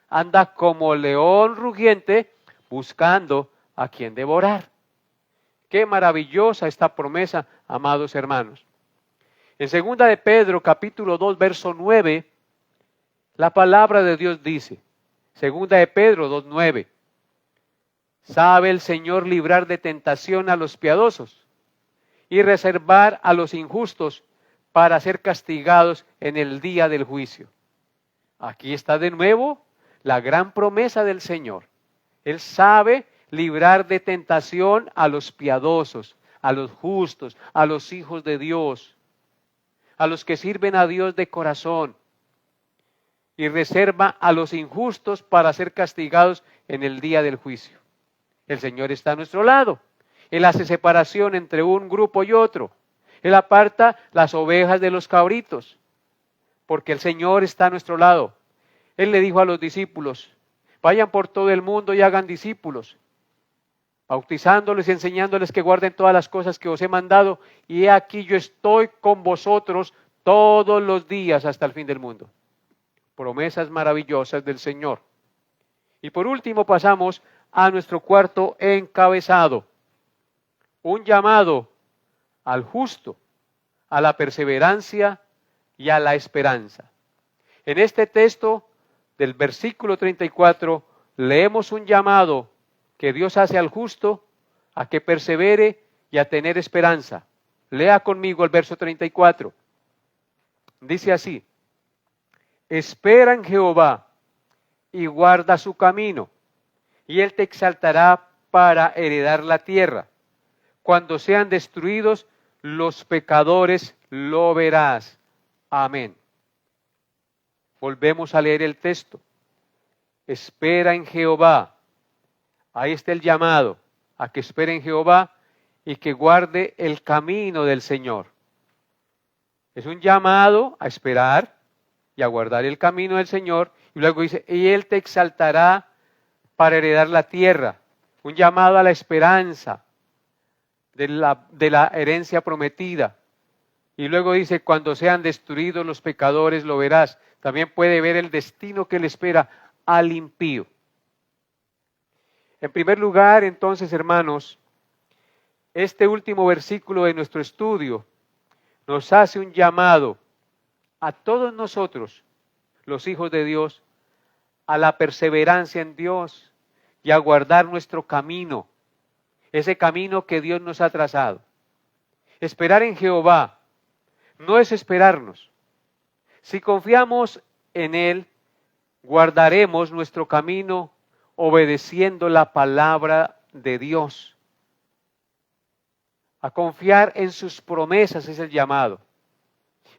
Anda como león rugiente buscando a quien devorar. Qué maravillosa esta promesa, amados hermanos. En 2 de Pedro, capítulo 2, verso 9, la palabra de Dios dice, 2 de Pedro 2, 9, ¿sabe el Señor librar de tentación a los piadosos y reservar a los injustos para ser castigados en el día del juicio? Aquí está de nuevo la gran promesa del Señor. Él sabe librar de tentación a los piadosos, a los justos, a los hijos de Dios, a los que sirven a Dios de corazón, y reserva a los injustos para ser castigados en el día del juicio. El Señor está a nuestro lado. Él hace separación entre un grupo y otro. Él aparta las ovejas de los cabritos, porque el Señor está a nuestro lado. Él le dijo a los discípulos, vayan por todo el mundo y hagan discípulos. bautizándoles y enseñándoles que guarden todas las cosas que os he mandado, y he aquí yo estoy con vosotros todos los días hasta el fin del mundo. Promesas maravillosas del Señor. Y por último pasamos a nuestro cuarto encabezado. Un llamado al justo, a la perseverancia y a la esperanza. En este texto del versículo 34 leemos un llamado que Dios hace al justo a que persevere y a tener esperanza. Lea conmigo el verso 34. Dice así: espera en Jehová y guarda su camino, y él te exaltará para heredar la tierra. Cuando sean destruidos los pecadores, lo verás. Amén. Volvemos a leer el texto. Espera en Jehová. Ahí está el llamado a que espere en Jehová y que guarde el camino del Señor. Es un llamado a esperar y a guardar el camino del Señor. Y luego dice, y Él te exaltará para heredar la tierra. Un llamado a la esperanza de la herencia prometida. Y luego dice, cuando sean destruidos los pecadores, lo verás. También puede ver el destino que le espera al impío. En primer lugar, entonces, hermanos, este último versículo de nuestro estudio nos hace un llamado a todos nosotros, los hijos de Dios, a la perseverancia en Dios y a guardar nuestro camino, ese camino que Dios nos ha trazado. Esperar en Jehová no es esperarnos. Si confiamos en Él, guardaremos nuestro camino obedeciendo la palabra de Dios. A confiar en sus promesas es el llamado.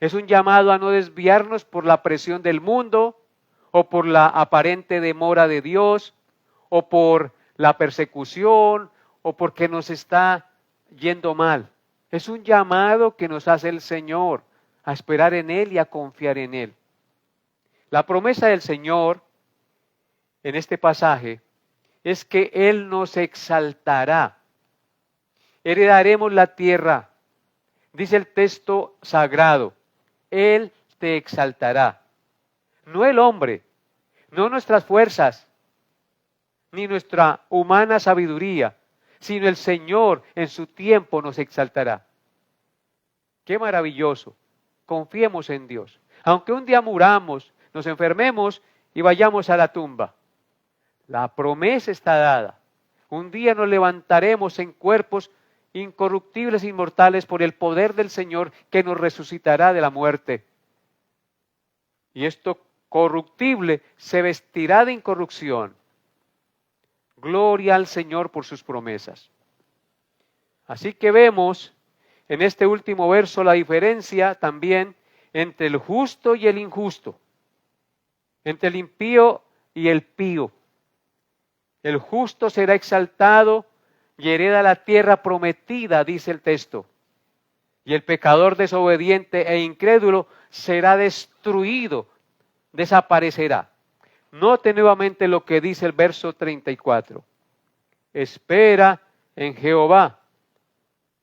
Es un llamado a no desviarnos por la presión del mundo o por la aparente demora de Dios o por la persecución o porque nos está yendo mal. Es un llamado que nos hace el Señor a esperar en Él y a confiar en Él. La promesa del Señor en este pasaje es que Él nos exaltará. Heredaremos la tierra. Dice el texto sagrado, Él te exaltará. No el hombre, no nuestras fuerzas, ni nuestra humana sabiduría, sino el Señor en su tiempo nos exaltará. ¡Qué maravilloso! Confiemos en Dios. Aunque un día muramos, nos enfermemos y vayamos a la tumba, la promesa está dada. Un día nos levantaremos en cuerpos incorruptibles e inmortales por el poder del Señor que nos resucitará de la muerte. Y esto corruptible se vestirá de incorrupción. Gloria al Señor por sus promesas. Así que vemos en este último verso la diferencia también entre el justo y el injusto, entre el impío y el pío. El justo será exaltado y hereda la tierra prometida, dice el texto. Y el pecador desobediente e incrédulo será destruido, desaparecerá. Note nuevamente lo que dice el verso 34. Espera en Jehová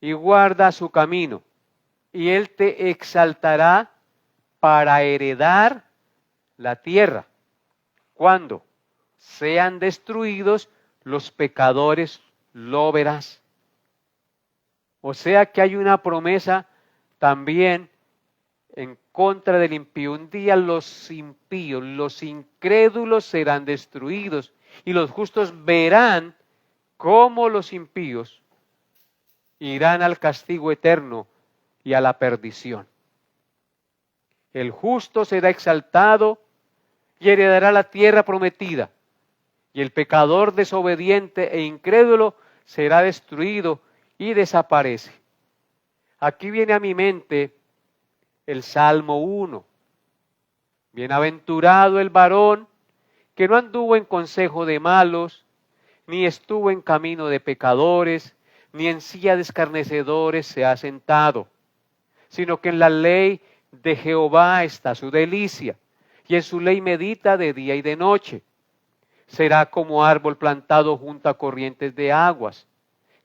y guarda su camino, y Él te exaltará para heredar la tierra. ¿Cuándo? Sean destruidos los pecadores, lo verás. O sea que hay una promesa también en contra del impío. Un día los impíos, los incrédulos serán destruidos y los justos verán cómo los impíos irán al castigo eterno y a la perdición. El justo será exaltado y heredará la tierra prometida. Y el pecador desobediente e incrédulo será destruido y desaparece. Aquí viene a mi mente el Salmo 1. Bienaventurado el varón que no anduvo en consejo de malos, ni estuvo en camino de pecadores, ni en silla de escarnecedores se ha sentado, sino que en la ley de Jehová está su delicia, y en su ley medita de día y de noche. Será como árbol plantado junto a corrientes de aguas,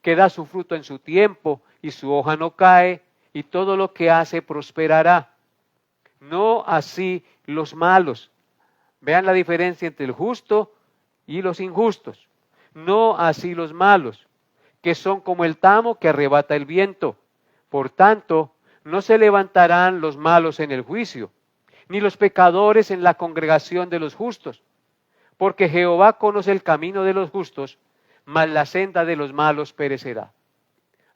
que da su fruto en su tiempo y su hoja no cae, y todo lo que hace prosperará. No así los malos. Vean la diferencia entre el justo y los injustos. No así los malos, que son como el tamo que arrebata el viento. Por tanto, no se levantarán los malos en el juicio, ni los pecadores en la congregación de los justos. Porque Jehová conoce el camino de los justos, mas la senda de los malos perecerá.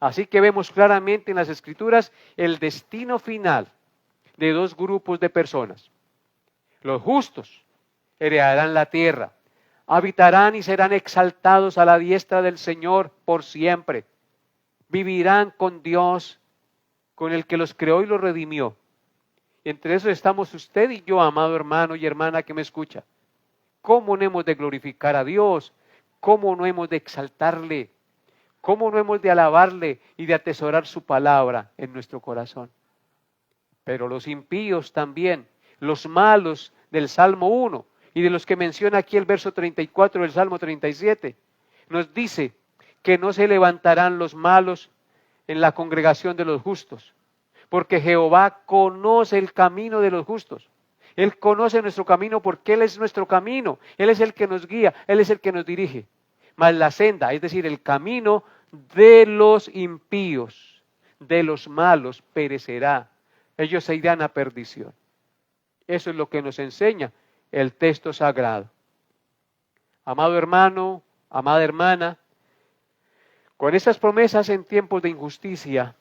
Así que vemos claramente en las Escrituras el destino final de dos grupos de personas. Los justos heredarán la tierra, habitarán y serán exaltados a la diestra del Señor por siempre. Vivirán con Dios, con el que los creó y los redimió. Entre eso estamos usted y yo, amado hermano y hermana que me escucha. ¿Cómo no hemos de glorificar a Dios? ¿Cómo no hemos de exaltarle? ¿Cómo no hemos de alabarle y de atesorar su palabra en nuestro corazón? Pero los impíos también, los malos del Salmo 1 y de los que menciona aquí el verso 34 del Salmo 37, nos dice que no se levantarán los malos en la congregación de los justos, porque Jehová conoce el camino de los justos. Él conoce nuestro camino porque Él es nuestro camino. Él es el que nos guía, Él es el que nos dirige. Mas la senda, es decir, el camino de los impíos, de los malos, perecerá. Ellos se irán a perdición. Eso es lo que nos enseña el texto sagrado. Amado hermano, amada hermana, con estas promesas en tiempos de injusticia,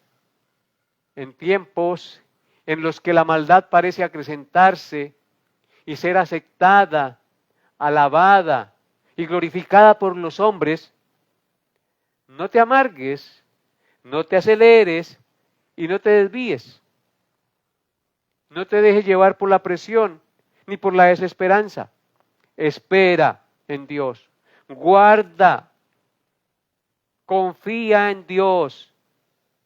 en tiempos en los que la maldad parece acrecentarse y ser aceptada, alabada y glorificada por los hombres, no te amargues, no te aceleres y no te desvíes. No te dejes llevar por la presión ni por la desesperanza. Espera en Dios. Guarda. Confía en Dios.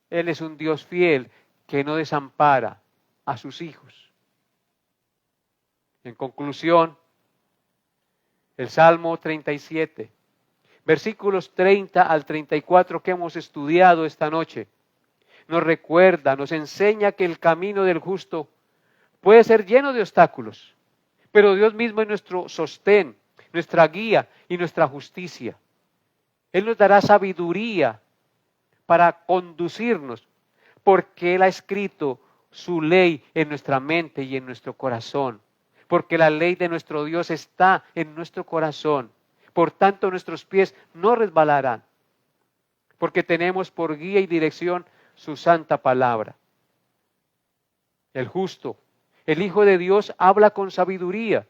Él es un Dios fiel que no desampara a sus hijos. En conclusión, el Salmo 37, versículos 30 al 34 que hemos estudiado esta noche, nos recuerda, nos enseña que el camino del justo puede ser lleno de obstáculos, pero Dios mismo es nuestro sostén, nuestra guía y nuestra justicia. Él nos dará sabiduría para conducirnos, porque Él ha escrito su ley en nuestra mente y en nuestro corazón, porque la ley de nuestro Dios está en nuestro corazón. Por tanto, nuestros pies no resbalarán, porque tenemos por guía y dirección su santa palabra. El justo, el Hijo de Dios, habla con sabiduría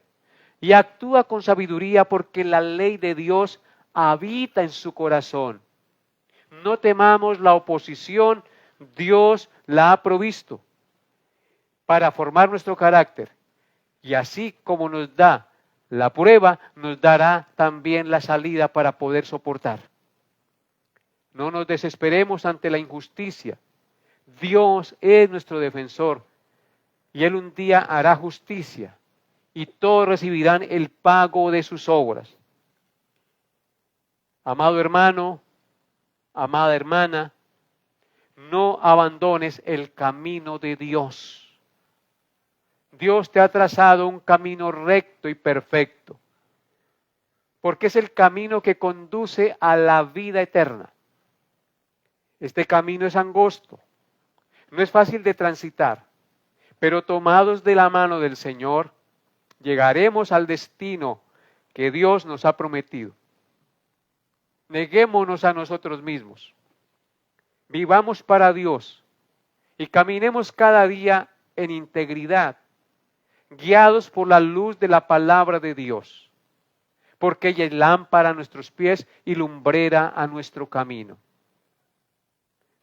y actúa con sabiduría porque la ley de Dios habita en su corazón. No temamos la oposición, Dios la ha provisto para formar nuestro carácter. Y así como nos da la prueba, nos dará también la salida para poder soportar. No nos desesperemos ante la injusticia. Dios es nuestro defensor y Él un día hará justicia y todos recibirán el pago de sus obras. Amado hermano, amada hermana, no abandones el camino de Dios. Dios te ha trazado un camino recto y perfecto, porque es el camino que conduce a la vida eterna. Este camino es angosto, no es fácil de transitar, pero tomados de la mano del Señor, llegaremos al destino que Dios nos ha prometido. Neguémonos a nosotros mismos, vivamos para Dios y caminemos cada día en integridad, guiados por la luz de la palabra de Dios, porque ella es lámpara a nuestros pies y lumbrera a nuestro camino.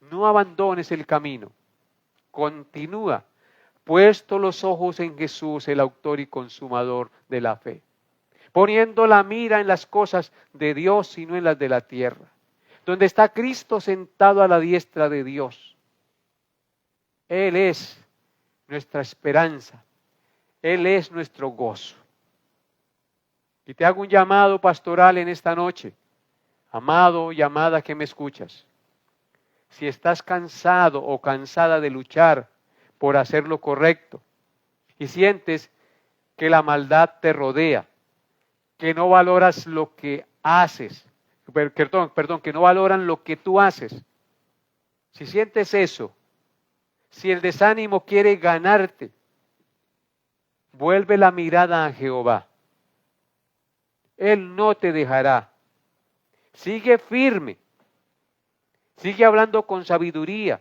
No abandones el camino, continúa, puesto los ojos en Jesús, el autor y consumador de la fe, poniendo la mira en las cosas de Dios y no en las de la tierra, donde está Cristo sentado a la diestra de Dios. Él es nuestra esperanza, Él es nuestro gozo. Y te hago un llamado pastoral en esta noche, amado y amada que me escuchas. Si estás cansado o cansada de luchar por hacer lo correcto y sientes que la maldad te rodea, que no valoras lo que haces, perdón, que no valoran lo que tú haces. Si sientes eso, si el desánimo quiere ganarte, vuelve la mirada a Jehová. Él no te dejará. Sigue firme. Sigue hablando con sabiduría.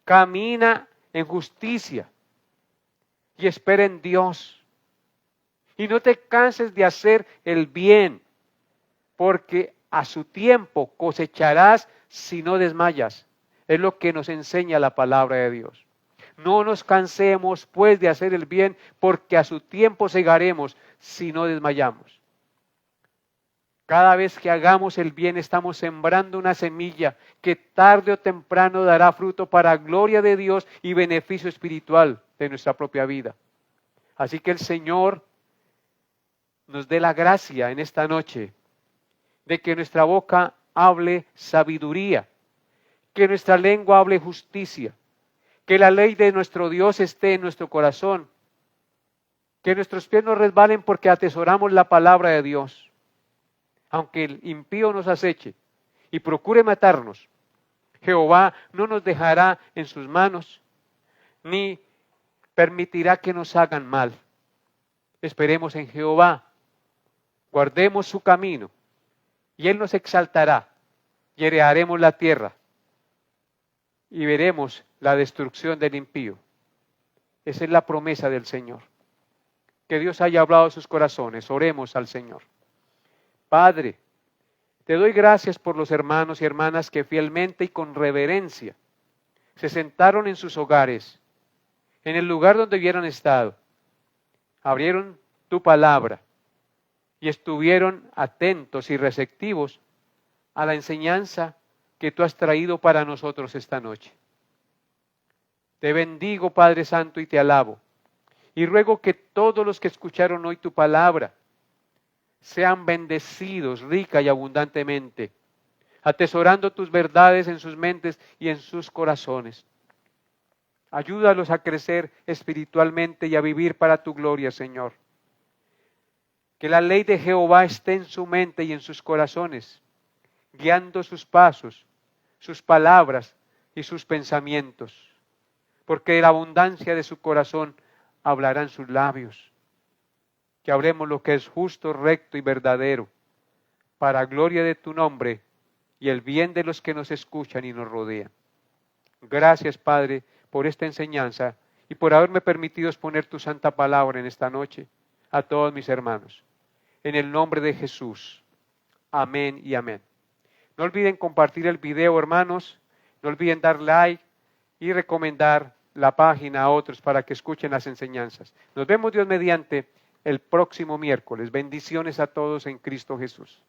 Camina en justicia. Y espera en Dios. Y no te canses de hacer el bien, porque a su tiempo cosecharás si no desmayas. Es lo que nos enseña la palabra de Dios. No nos cansemos pues de hacer el bien, porque a su tiempo segaremos si no desmayamos. Cada vez que hagamos el bien estamos sembrando una semilla que tarde o temprano dará fruto para gloria de Dios y beneficio espiritual de nuestra propia vida. Así que el Señor nos dé la gracia en esta noche de que nuestra boca hable sabiduría, que nuestra lengua hable justicia, que la ley de nuestro Dios esté en nuestro corazón, que nuestros pies no resbalen porque atesoramos la palabra de Dios. Aunque el impío nos aceche y procure matarnos, Jehová no nos dejará en sus manos, ni permitirá que nos hagan mal. Esperemos en Jehová, guardemos su camino, y Él nos exaltará, y heredaremos la tierra, y veremos la destrucción del impío. Esa es la promesa del Señor. Que Dios haya hablado a sus corazones. Oremos al Señor. Padre, te doy gracias por los hermanos y hermanas que fielmente y con reverencia se sentaron en sus hogares, en el lugar donde hubieran estado, abrieron tu palabra y estuvieron atentos y receptivos a la enseñanza que tú has traído para nosotros esta noche. Te bendigo, Padre Santo, y te alabo, y ruego que todos los que escucharon hoy tu palabra sean bendecidos rica y abundantemente, atesorando tus verdades en sus mentes y en sus corazones. Ayúdalos a crecer espiritualmente y a vivir para tu gloria, Señor. Que la ley de Jehová esté en su mente y en sus corazones, guiando sus pasos, sus palabras y sus pensamientos, porque de la abundancia de su corazón hablarán sus labios. Que hablemos lo que es justo, recto y verdadero, para gloria de tu nombre y el bien de los que nos escuchan y nos rodean. Gracias, Padre, por esta enseñanza y por haberme permitido exponer tu santa palabra en esta noche a todos mis hermanos. En el nombre de Jesús. Amén y amén. No olviden compartir el video, hermanos. No olviden dar like y recomendar la página a otros para que escuchen las enseñanzas. Nos vemos, Dios mediante, el próximo miércoles. Bendiciones a todos en Cristo Jesús.